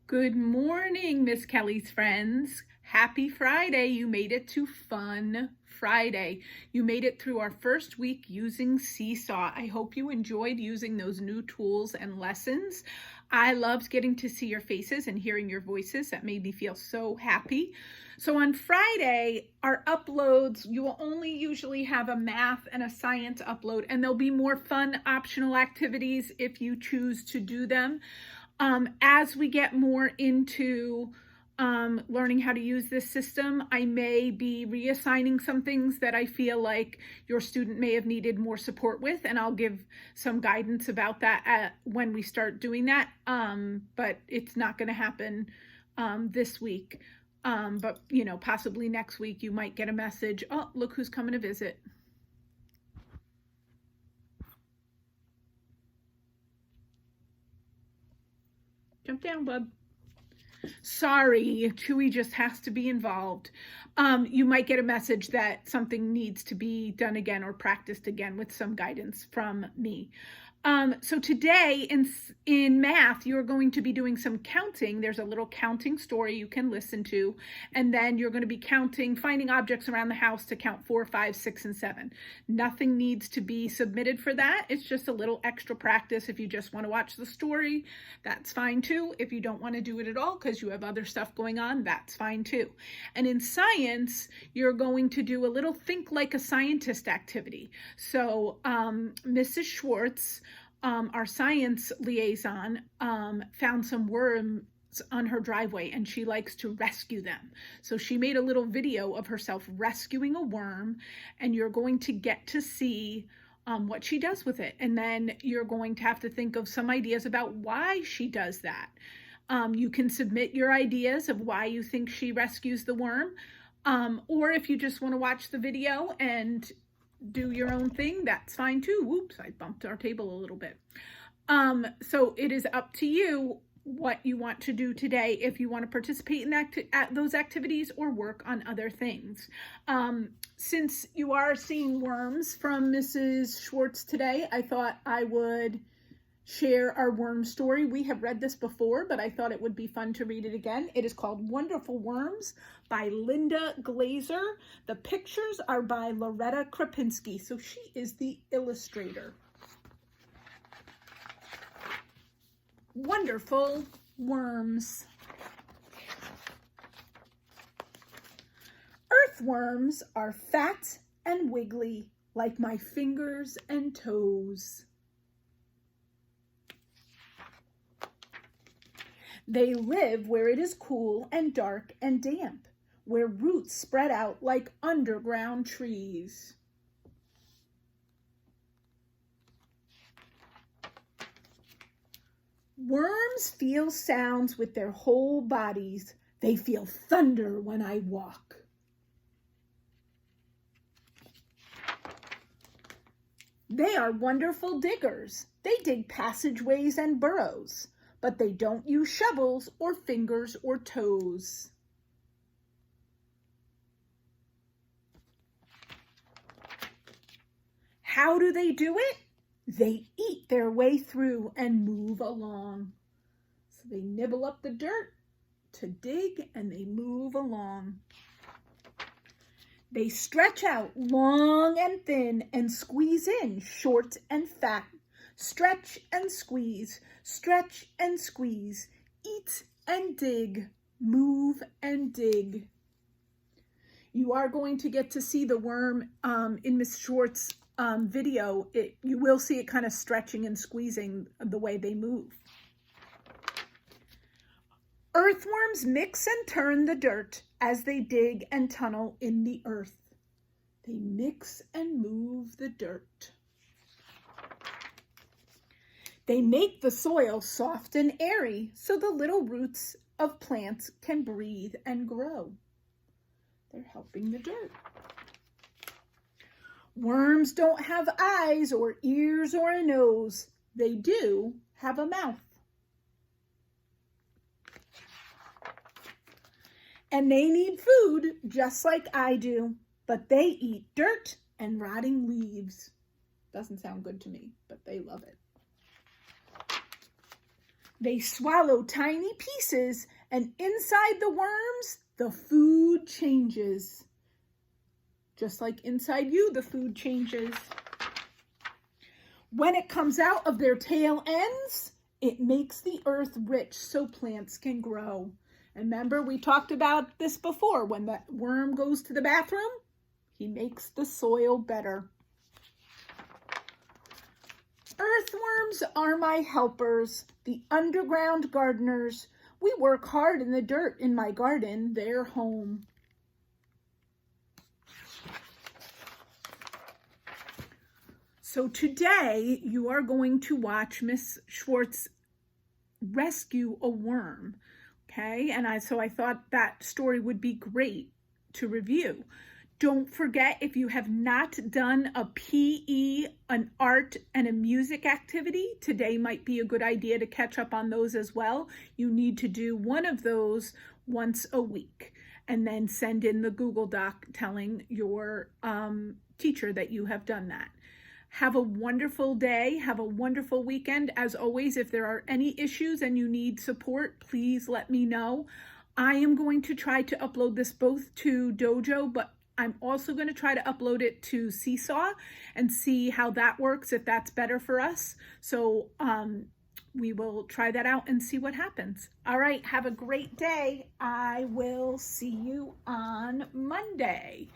Good morning, Miss Kelly's friends. Happy Friday. You made it to Fun Friday. You made it through our first week using Seesaw. I hope you enjoyed using those new tools and lessons. I loved getting to see your faces and hearing your voices. That made me feel so happy. So on Friday, our uploads, you will only usually have a math and a science upload, and there'll be more fun optional activities if you choose to do them. As we get more into learning how to use this system, I may be reassigning some things that I feel like your student may have needed more support with, and I'll give some guidance about that when we start doing that. But it's not going to happen this week. But, possibly next week you might get a message, oh, look who's coming to visit. Jump down, bub. Sorry, Chewy just has to be involved. You might get a message that something needs to be done again or practiced again with some guidance from me. So today in math, you're going to be doing some counting. There's a little counting story you can listen to, and then you're going to be finding objects around the house to count 4, 5, 6, and 7. Nothing needs to be submitted for that. It's just a little extra practice. If you just want to watch the story, that's fine too. If you don't want to do it at all because you have other stuff going on, that's fine too. And in science, you're going to do a little think like a scientist activity. So Mrs. Schwartz, our science liaison, found some worms on her driveway and she likes to rescue them. So she made a little video of herself rescuing a worm, and you're going to get to see what she does with it. And then you're going to have to think of some ideas about why she does that. You can submit your ideas of why you think she rescues the worm. Or if you just want to watch the video and do your own thing, that's fine too. Whoops, I bumped our table a little bit. So it is up to you what you want to do today, if you want to participate in those activities or work on other things. Since you are seeing worms from Mrs. Schwartz today, I thought I would share our worm story. We have read this before, but I thought it would be fun to read it again. It is called Wonderful Worms by Linda Glazer. The pictures are by Loretta Krapinski, so she is the illustrator. Wonderful Worms. Earthworms are fat and wiggly like my fingers and toes. They live where it is cool and dark and damp, where roots spread out like underground trees. Worms feel sounds with their whole bodies. They feel thunder when I walk. They are wonderful diggers. They dig passageways and burrows, but they don't use shovels or fingers or toes. How do they do it? They eat their way through and move along. So they nibble up the dirt to dig and they move along. They stretch out long and thin and squeeze in short and fat. Stretch and squeeze, eat and dig, move and dig. You are going to get to see the worm in Miss Schwartz's video. You will see it kind of stretching and squeezing the way they move. Earthworms mix and turn the dirt as they dig and tunnel in the earth. They mix and move the dirt. They make the soil soft and airy so the little roots of plants can breathe and grow. They're helping the dirt. Worms don't have eyes or ears or a nose. They do have a mouth. And they need food just like I do, but they eat dirt and rotting leaves. Doesn't sound good to me, but they love it. They swallow tiny pieces, and inside the worms, the food changes. Just like inside you, the food changes. When it comes out of their tail ends, it makes the earth rich so plants can grow. And remember, we talked about this before. When the worm goes to the bathroom, he makes the soil better. Earthworms are my helpers, the underground gardeners. We work hard in the dirt in my garden, their home. So today you are going to watch Miss Schwartz rescue a worm, okay? And so I thought that story would be great to review. Don't forget, if you have not done a PE, an art, and a music activity, today might be a good idea to catch up on those as well. You need to do one of those once a week and then send in the Google Doc telling your teacher that you have done that. Have a wonderful day. Have a wonderful weekend. As always, if there are any issues and you need support, please let me know. I am going to try to upload this both to Dojo, but I'm also going to try to upload it to Seesaw and see how that works, if that's better for us. So we will try that out and see what happens. All right, have a great day. I will see you on Monday.